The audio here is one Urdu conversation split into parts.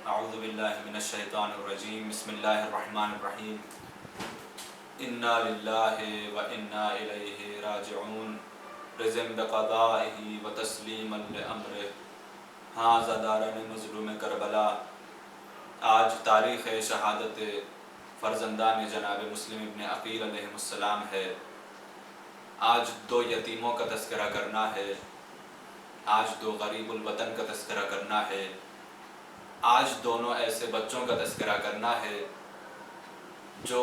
اعوذ باللہ من الشیطان الرجیم بسم اللہ الرحمن الرحیم انا للہ و انا الیہ راجعون رضم بقضائہ و تسلیما لامرہ ھذا دارن مظلوم کربلا۔ آج تاریخ شہادت فرزندان جناب مسلم ابن عقیل علیہ السلام ہے۔ آج دو یتیموں کا تذکرہ کرنا ہے، آج دو غریب الوطن کا تذکرہ کرنا ہے، آج دونوں ایسے بچوں کا تذکرہ کرنا ہے جو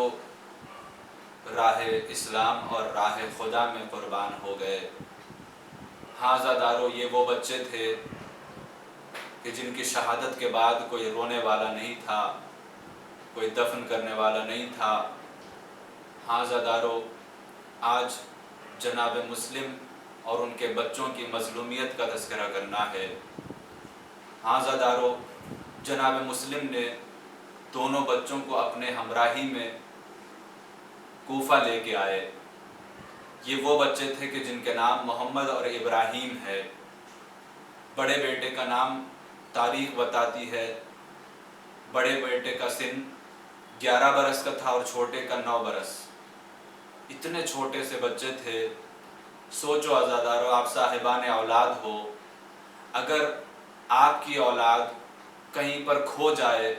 راہ اسلام اور راہ خدا میں قربان ہو گئے۔ ھذا دارو، یہ وہ بچے تھے کہ جن کی شہادت کے بعد کوئی رونے والا نہیں تھا، کوئی دفن کرنے والا نہیں تھا۔ ھذا دارو، آج جناب مسلم اور ان کے بچوں کی مظلومیت کا تذکرہ کرنا ہے۔ ھذا دارو، جناب مسلم نے دونوں بچوں کو اپنے ہمراہی میں کوفہ لے کے آئے۔ یہ وہ بچے تھے کہ جن کے نام محمد اور ابراہیم ہے۔ بڑے بیٹے کا نام تاریخ بتاتی ہے، بڑے بیٹے کا سن 11 برس کا تھا اور چھوٹے کا 9 برس۔ اتنے چھوٹے سے بچے تھے۔ سوچو عزادارو، آپ صاحبان اولاد ہو، اگر آپ کی اولاد کہیں پر کھو جائے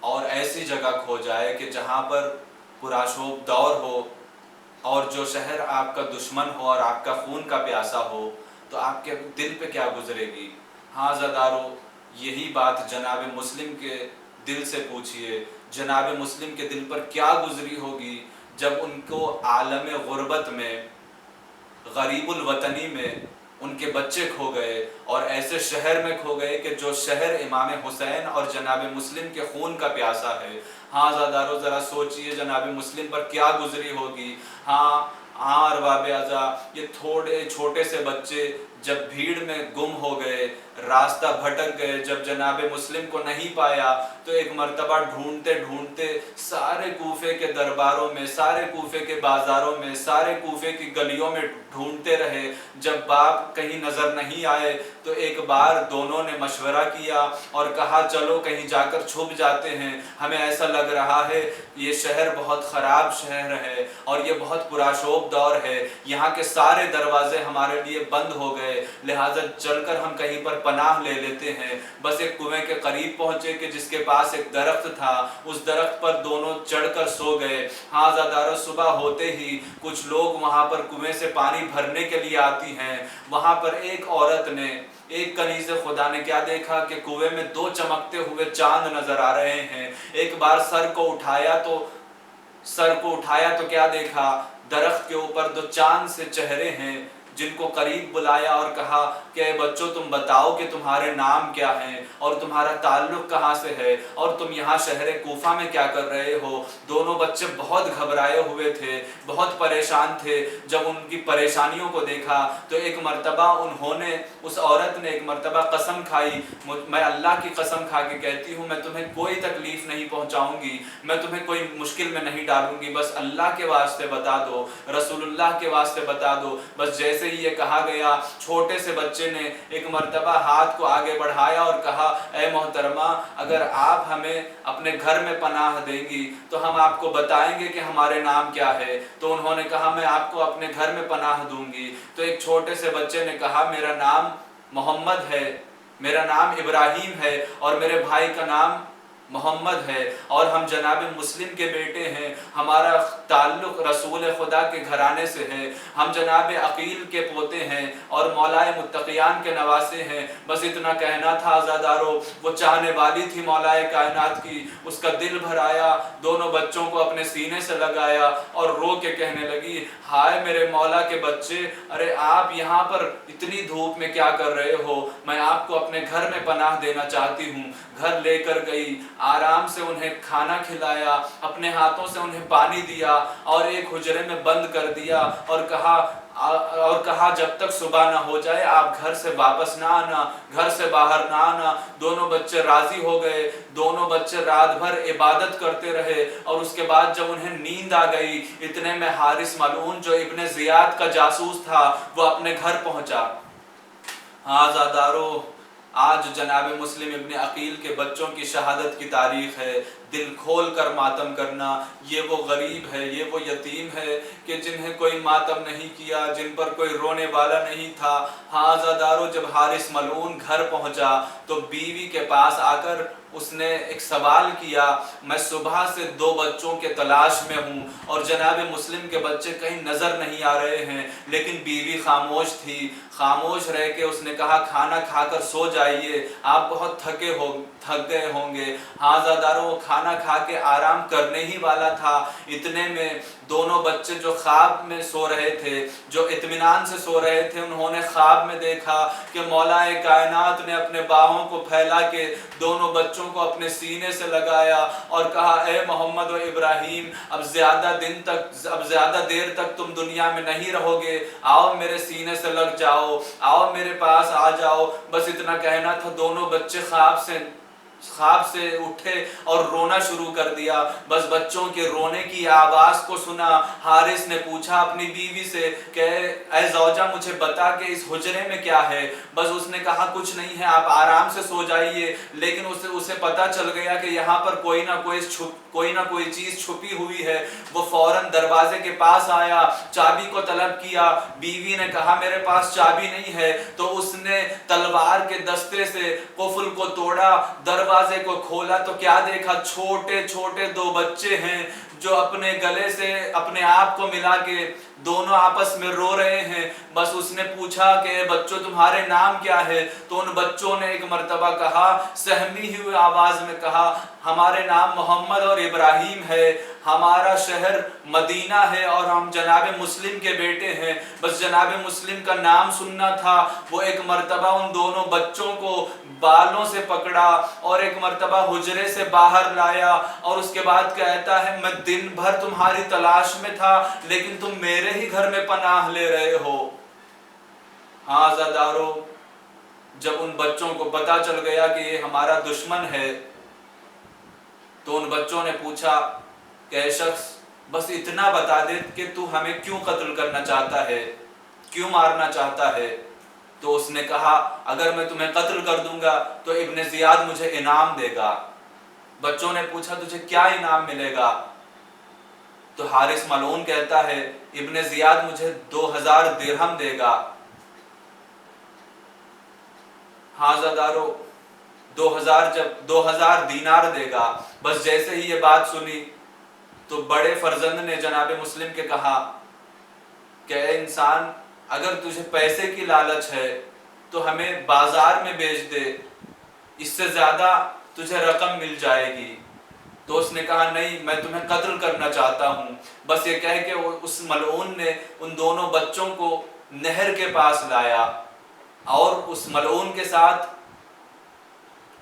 اور ایسی جگہ کھو جائے کہ جہاں پر پرآشوب دور ہو اور جو شہر آپ کا دشمن ہو اور آپ کا خون کا پیاسا ہو، تو آپ کے دل پہ کیا گزرے گی؟ ہاں زدارو، یہی بات جناب مسلم کے دل سے پوچھئے، جناب مسلم کے دل پر کیا گزری ہوگی جب ان کو عالم غربت میں، غریب الوطنی میں ان کے بچے کھو گئے اور ایسے شہر میں کھو گئے کہ جو شہر امام حسین اور جناب مسلم کے خون کا پیاسا ہے۔ ہاں زادارو، ذرا سوچئے جناب مسلم پر کیا گزری ہوگی۔ ہاں ارباب عزا، یہ تھوڑے چھوٹے سے بچے جب بھیڑ میں گم ہو گئے، راستہ بھٹک گئے، جب جناب مسلم کو نہیں پایا تو ایک مرتبہ ڈھونڈتے ڈھونڈتے سارے کوفے کے درباروں میں، سارے کوفے کے بازاروں میں، سارے کوفے کی گلیوں میں ڈھونڈتے رہے۔ جب باپ کہیں نظر نہیں آئے تو ایک بار دونوں نے مشورہ کیا اور کہا چلو کہیں جا کر چھپ جاتے ہیں، ہمیں ایسا لگ رہا ہے یہ شہر بہت خراب شہر ہے اور یہ بہت پرآشوب دور ہے، یہاں کے سارے دروازے ہمارے لیے بند ہو گئے، لہٰذا چل کر ہم کہیں پر پناہ لے لیتے ہیں۔ بس ایک کنویں کے قریب پہنچے کہ جس کے پاس ایک درخت تھا، اس درخت پر دونوں چڑھ کر سو گئے۔ ہاں زادارو، صبح ہوتے ہی کچھ لوگ وہاں پر کنویں سے پانی بھرنے کے لیے آتی ہیں۔ وہاں پر ایک عورت نے، ایک کنیز خدا نے کیا دیکھا کہ کنویں میں 2 چمکتے ہوئے چاند نظر آ رہے ہیں۔ ایک بار سر کو اٹھایا تو کیا دیکھا؟ درخت کے اوپر 2 چاند سے چہرے ہیں، جن کو قریب بلایا اور کہا کہ اے بچوں، تم بتاؤ کہ تمہارے نام کیا ہیں اور تمہارا تعلق کہاں سے ہے اور تم یہاں شہر کوفہ میں کیا کر رہے ہو؟ دونوں بچے بہت گھبرائے ہوئے تھے، بہت پریشان تھے۔ جب ان کی پریشانیوں کو دیکھا تو ایک مرتبہ اس عورت نے ایک مرتبہ قسم کھائی، میں اللہ کی قسم کھا کے کہتی ہوں، میں تمہیں کوئی تکلیف نہیں پہنچاؤں گی، میں تمہیں کوئی مشکل میں نہیں ڈالوں گی، بس اللہ کے واسطے بتا دو، رسول اللہ کے واسطے بتا دو۔ بس جیسے ہی یہ کہا گیا، چھوٹے سے بچے نے ایک مرتبہ ہاتھ کو آگے بڑھایا اور کہا اے محترمہ، اگر آپ ہمیں اپنے گھر میں پناہ دیں گی تو ہم آپ کو بتائیں گے کہ ہمارے نام کیا ہے۔ تو انہوں نے کہا میں آپ کو اپنے گھر میں پناہ دوں گی۔ تو ایک چھوٹے سے بچے نے کہا میرا نام محمد ہے، میرا نام ابراہیم ہے اور میرے بھائی کا نام محمد ہے اور ہم جناب مسلم کے بیٹے ہیں، ہمارا تعلق رسول خدا کے گھرانے سے ہے، ہم جناب عقیل کے پوتے ہیں اور مولائے متقیان کے نواسے ہیں۔ بس اتنا کہنا تھا عزادارو، وہ چاہنے والی تھی مولائے کائنات کی، اس کا دل بھر آیا، دونوں بچوں کو اپنے سینے سے لگایا اور رو کے کہنے لگی ہائے میرے مولا کے بچے، ارے آپ یہاں پر اتنی دھوپ میں کیا کر رہے ہو؟ میں آپ کو اپنے گھر میں پناہ دینا چاہتی ہوں۔ گھر لے کر گئی، آرام سے انہیں کھانا کھلایا، اپنے ہاتھوں سے انہیں پانی دیا اور ایک حجرے میں بند کر دیا اور کہا جب تک صبح نہ ہو جائے آپ گھر سے واپس نہ آنا، گھر سے باہر نہ آنا۔ دونوں بچے راضی ہو گئے، دونوں بچے رات بھر عبادت کرتے رہے اور اس کے بعد جب انہیں نیند آ گئی، اتنے میں حارث ملعون جو ابن زیاد کا جاسوس تھا وہ اپنے گھر پہنچا۔ ہاں زادارو، آج جناب مسلم ابن عقیل کے بچوں کی شہادت کی تاریخ ہے، دل کھول کر ماتم کرنا، یہ وہ غریب ہے، یہ وہ یتیم ہے کہ جنہیں کوئی ماتم نہیں کیا، جن پر کوئی رونے والا نہیں تھا۔ ہاں عزادارو، جب حارث ملعون گھر پہنچا تو بیوی کے پاس آ کر اس نے ایک سوال کیا، میں صبح سے 2 بچوں کے تلاش میں ہوں اور جناب مسلم کے بچے کہیں نظر نہیں آ رہے ہیں، لیکن بیوی خاموش تھی۔ خاموش رہ کے اس نے کہا کھانا کھا کر سو جائیے، آپ بہت تھک گئے ہوں گے۔ ہاں عزادارو، وہ کھانا کھا کے آرام کرنے ہی والا تھا، اتنے میں دونوں بچے جو خواب میں سو رہے تھے، جو اطمینان سے سو رہے تھے، انہوں نے خواب میں دیکھا کہ مولا کائنات نے اپنے باہوں کو پھیلا کے دونوں بچوں کو اپنے سینے سے لگایا اور کہا اے محمد و ابراہیم، اب زیادہ دیر تک تم دنیا میں نہیں رہو گے، آؤ میرے سینے سے لگ جاؤ، آؤ میرے پاس آ جاؤ۔ بس اتنا کہنا تھا، دونوں بچے خواب سے اٹھے اور رونا شروع کر دیا۔ بس بچوں کے رونے کی آواز کو سنا، حارث نے پوچھا اپنی بیوی سے کہ اے زوجہ مجھے بتا کہ اس حجرے میں کیا ہے؟ بس اس نے کہا کچھ نہیں ہے، آپ آرام سے سو جائیے۔ لیکن اسے پتا چل گیا کہ یہاں پر کوئی نہ کوئی چیز چھپی ہوئی ہے۔ وہ فوراً دروازے کے پاس آیا، چابی کو طلب کیا۔ بیوی نے کہا میرے پاس چابی نہیں ہے، تو اس نے تلوار کے دستے سے قفل کو توڑا، دروازے کو کھولا تو کیا دیکھا، چھوٹے چھوٹے 2 بچے ہیں جو اپنے گلے سے اپنے آپ کو ملا کے دونوں آپس میں رو رہے ہیں۔ بس اس نے پوچھا کہ بچوں تمہارے نام کیا ہے؟ تو ان بچوں نے ایک مرتبہ کہا، سہمی ہوئی آواز میں کہا، ہمارے نام محمد اور ابراہیم ہے، ہمارا شہر مدینہ ہے اور ہم جناب مسلم کے بیٹے ہیں۔ بس جناب مسلم کا نام سننا تھا۔ وہ ایک مرتبہ ان دونوں بچوں کو بالوں سے پکڑا اور ایک مرتبہ حجرے سے باہر لایا اور اس کے بعد کہتا ہے میں دن بھر تمہاری تلاش میں تھا لیکن تم میرے ہی گھر میں پناہ لے رہے ہو۔ ہاں عزادارو، جب ان بچوں کو پتا چل گیا کہ یہ ہمارا دشمن ہے تو ان بچوں نے پوچھا کہ اے شخص بس اتنا بتا دے کہ تو ہمیں کیوں قتل کرنا چاہتا ہے، کیوں مارنا چاہتا ہے؟ تو اس نے کہا اگر میں تمہیں قتل کر دوں گا تو ابن زیاد مجھے انعام دے گا۔ بچوں نے پوچھا تجھے کیا انعام ملے گا؟ تو حارث ملعون کہتا ہے ابن زیاد مجھے 2000 درہم دے گا۔ ہاں زادارو، 2000 دینار دے گا۔ بس جیسے ہی یہ بات سنی تو بڑے فرزند نے جناب مسلم کے کہا کہ اے انسان، اگر تجھے پیسے کی لالچ ہے تو ہمیں بازار میں بیچ دے، اس سے زیادہ تجھے رقم مل جائے گی۔ تو اس نے کہا نہیں، میں تمہیں قتل کرنا چاہتا ہوں۔ بس یہ کہہ کے اس ملعون نے ان دونوں بچوں کو نہر کے پاس لایا اور اس ملعون کے ساتھ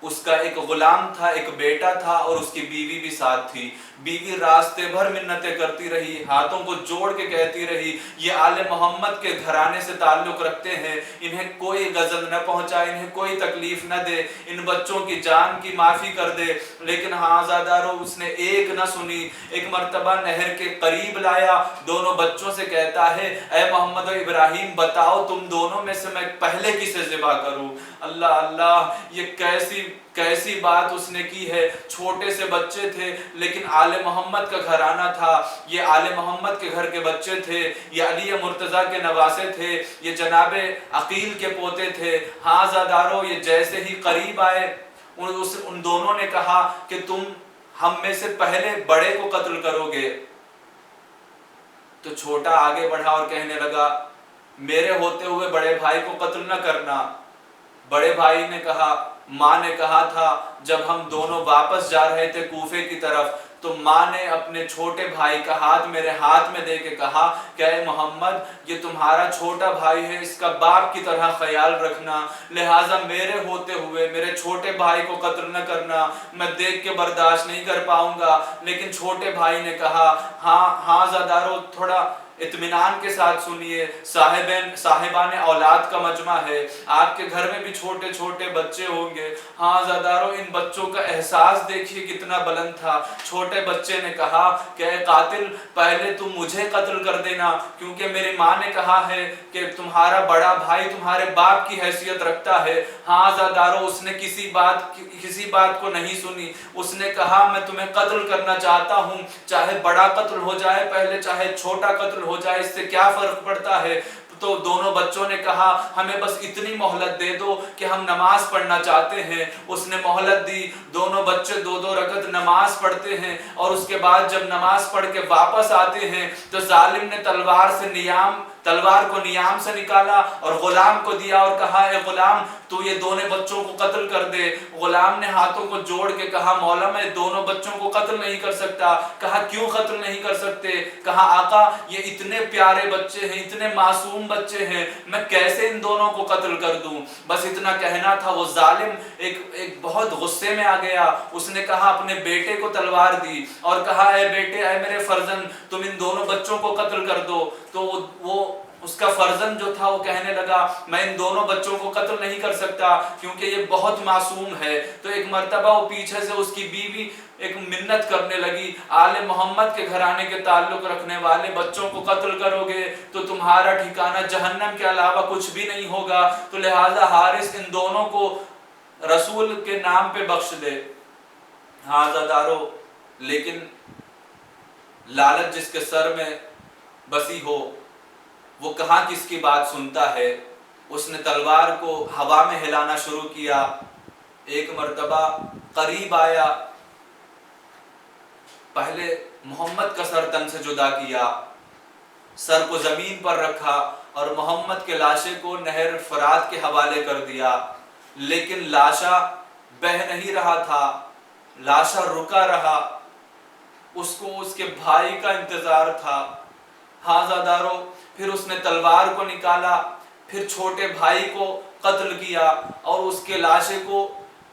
اس کا ایک غلام تھا، ایک بیٹا تھا اور اس کی بیوی بھی ساتھ تھی۔ بیوی راستے بھر منتیں کرتی رہی، ہاتھوں کو جوڑ کے کہتی رہی یہ آل محمد کے گھرانے سے تعلق رکھتے ہیں، انہیں کوئی غضب نہ پہنچائے، انہیں کوئی تکلیف نہ دے، ان بچوں کی جان کی معافی کر دے۔ لیکن ہاں زادارو، اس نے ایک نہ سنی۔ ایک مرتبہ نہر کے قریب لایا، دونوں بچوں سے کہتا ہے اے محمد و ابراہیم بتاؤ تم دونوں میں سے میں پہلے کسے ذبح کروں؟ اللہ اللہ، یہ کیسی بات اس نے کی ہے۔ چھوٹے سے بچے تھے لیکن آل محمد کا گھرانہ تھا، یہ آل محمد کے گھر کے بچے تھے، یہ علی مرتضیٰ کے نواسے تھے، یہ جناب عقیل کے پوتے تھے۔ ہاں زادارو، یہ جیسے ہی قریب آئے ان دونوں نے کہا کہ تم ہم میں سے پہلے بڑے کو قتل کرو گے۔ تو چھوٹا آگے بڑھا اور کہنے لگا میرے ہوتے ہوئے بڑے بھائی کو قتل نہ کرنا۔ بڑے بھائی نے کہا ماں نے کہا تھا جب ہم دونوں واپس جا رہے تھے کوفے کی طرف تو ماں نے اپنے چھوٹے بھائی کا ہاتھ میرے ہاتھ میں دے کے کہا کہ اے محمد یہ تمہارا چھوٹا بھائی ہے، اس کا باپ کی طرح خیال رکھنا، لہٰذا میرے ہوتے ہوئے میرے چھوٹے بھائی کو قتل نہ کرنا، میں دیکھ کے برداشت نہیں کر پاؤں گا۔ لیکن چھوٹے بھائی نے کہا ہاں زادارو، تھوڑا اطمینان کے ساتھ سنیے، صاحبان اولاد کا مجمع ہے، آپ کے گھر میں بھی چھوٹے چھوٹے بچے ہوں گے۔ ہاں عزادارو، ان بچوں کا احساس دیکھیے کتنا بلند تھا۔ چھوٹے بچے نے کہا کہ اے قاتل، پہلے تم مجھے قتل کر دینا، کیونکہ میری ماں نے کہا ہے کہ تمہارا بڑا بھائی تمہارے باپ کی حیثیت رکھتا ہے۔ ہاں عزادارو، اس نے کسی بات کو نہیں سنی، اس نے کہا میں تمہیں قتل کرنا چاہتا ہوں، چاہے بڑا قتل ہو جائے پہلے، چاہے چھوٹا قتل ہو جائے، اس سے کیا فرق پڑتا ہے۔ تو دونوں بچوں نے کہا ہمیں بس اتنی مہلت دے دو کہ ہم نماز پڑھنا چاہتے ہیں۔ اس نے مہلت دی، دونوں بچے 2 رکعت نماز پڑھتے ہیں، اور اس کے بعد جب نماز پڑھ کے واپس آتے ہیں تو ظالم نے تلوار کو نیام سے نکالا اور غلام کو دیا اور کہا اے غلام تو یہ دونوں بچوں کو قتل کر دے۔ غلام نے ہاتھوں کو جوڑ کے کہا مولا میں دونوں بچوں کو قتل نہیں کر سکتا۔ کہا کیوں قتل نہیں کر سکتے؟ کہا آقا یہ اتنے پیارے بچے ہیں، اتنے معصوم بچے ہیں، میں کیسے ان دونوں کو قتل کر دوں؟ بس اتنا کہنا تھا، وہ ظالم ایک بہت غصے میں آ گیا۔ اس نے کہا اپنے بیٹے کو تلوار دی اور کہا اے بیٹے، اے میرے فرزند، تم ان دونوں بچوں کو قتل کر دو۔ تو وہ اس کا فرزند جو تھا وہ کہنے لگا میں ان دونوں بچوں کو قتل نہیں کر سکتا کیونکہ یہ بہت معصوم ہے۔ تو ایک مرتبہ وہ پیچھے سے اس کی بیوی ایک منت کرنے لگی، آل محمد کے گھرانے کے تعلق رکھنے والے بچوں کو قتل کرو گے تو تمہارا ٹھکانہ جہنم کے علاوہ کچھ بھی نہیں ہوگا، تو لہٰذا حارث ان دونوں کو رسول کے نام پہ بخش دے۔ ہاں عزادارو، لیکن لالچ جس کے سر میں بسی ہو وہ کہاں کس کی بات سنتا ہے۔ اس نے تلوار کو ہوا میں ہلانا شروع کیا۔ ایک مرتبہ قریب آیا، پہلے محمد کا سر تن سے جدا کیا، سر کو زمین پر رکھا اور محمد کے لاشے کو نہر فرات کے حوالے کر دیا، لیکن لاشا بہہ نہیں رہا تھا، لاشا رکا رہا، اس کو اس کے بھائی کا انتظار تھا۔ ہاں عزادارو، پھر اس نے تلوار کو نکالا، پھر چھوٹے بھائی کو قتل کیا اور اس کے لاشے کو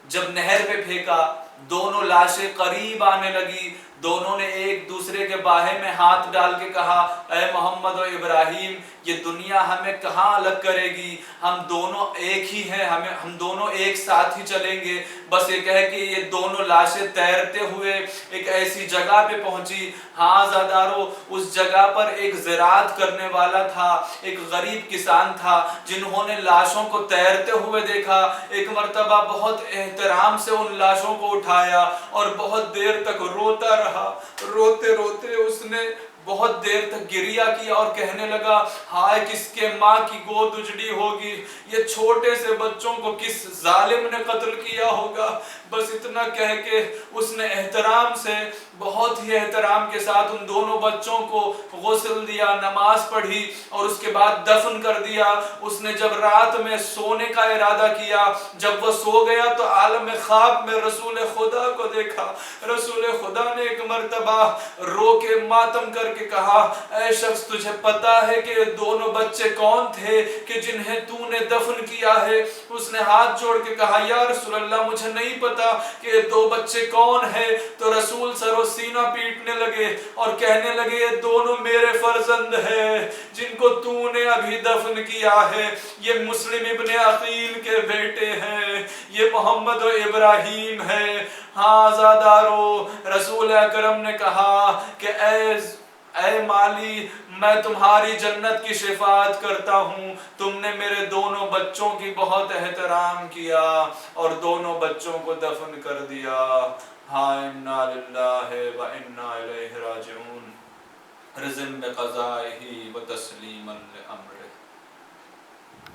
جب نہر پہ پھینکا، دونوں لاشیں قریب آنے لگی، دونوں نے ایک دوسرے کے باہے میں ہاتھ ڈال کے کہا اے محمد و ابراہیم، یہ دنیا ہمیں کہاں الگ کرے گی، ہم دونوں ایک ہی ہیں، ہم دونوں ایک ساتھ ہی چلیں گے۔ بس یہ کہہ کہ یہ دونوں لاشیں تیرتے ہوئے ایک ایسی جگہ پہ پہنچی۔ ہاں عزادارو، اس جگہ پر ایک زراعت کرنے والا تھا، ایک غریب کسان تھا، جنہوں نے لاشوں کو تیرتے ہوئے دیکھا۔ ایک مرتبہ بہت احترام سے ان لاشوں کو اٹھایا اور بہت دیر تک روتا رہا، روتے روتے اس نے بہت دیر تک گریہ کیا اور کہنے لگا ہائے کس کے ماں کی گود اجڑی ہوگی، یہ چھوٹے سے بچوں کو کس ظالم نے قتل کیا ہوگا۔ بس اتنا کہہ کے اس نے احترام سے، بہت ہی احترام کے ساتھ ان دونوں بچوں کو غسل دیا، نماز پڑھی اور اس کے بعد دفن کر دیا۔ اس نے جب رات میں سونے کا ارادہ کیا، جب وہ سو گیا تو عالم خواب میں رسول خدا کو دیکھا۔ رسول خدا نے ایک مرتبہ رو کے ماتم کر کے کہا اے شخص، تجھے پتا ہے کہ یہ دونوں بچے کون تھے کہ جنہیں تو نے دفن کیا ہے؟ اس نے ہاتھ جوڑ کے کہا یا رسول اللہ، مجھے نہیں پتا کہ یہ 2 بچے کون ہیں۔ تو رسول سر و سینہ پیٹنے لگے اور کہنے لگے یہ دونوں میرے فرزند ہیں جن کو تو نے ابھی دفن کیا ہے، یہ مسلم ابن عقیل کے بیٹے ہیں، یہ محمد و ابراہیم ہے۔ ہاں عزادارو، رسول اکرم نے کہا کہ اے مالی، میں تمہاری جنت کی شفاعت کرتا ہوں، تم نے میرے دونوں بچوں کی بہت احترام کیا اور دونوں بچوں کو دفن کر دیا۔ ہاں انا للہ و انا الیہ راجعون، رضا بقضائہ و تسلیما لامرہ۔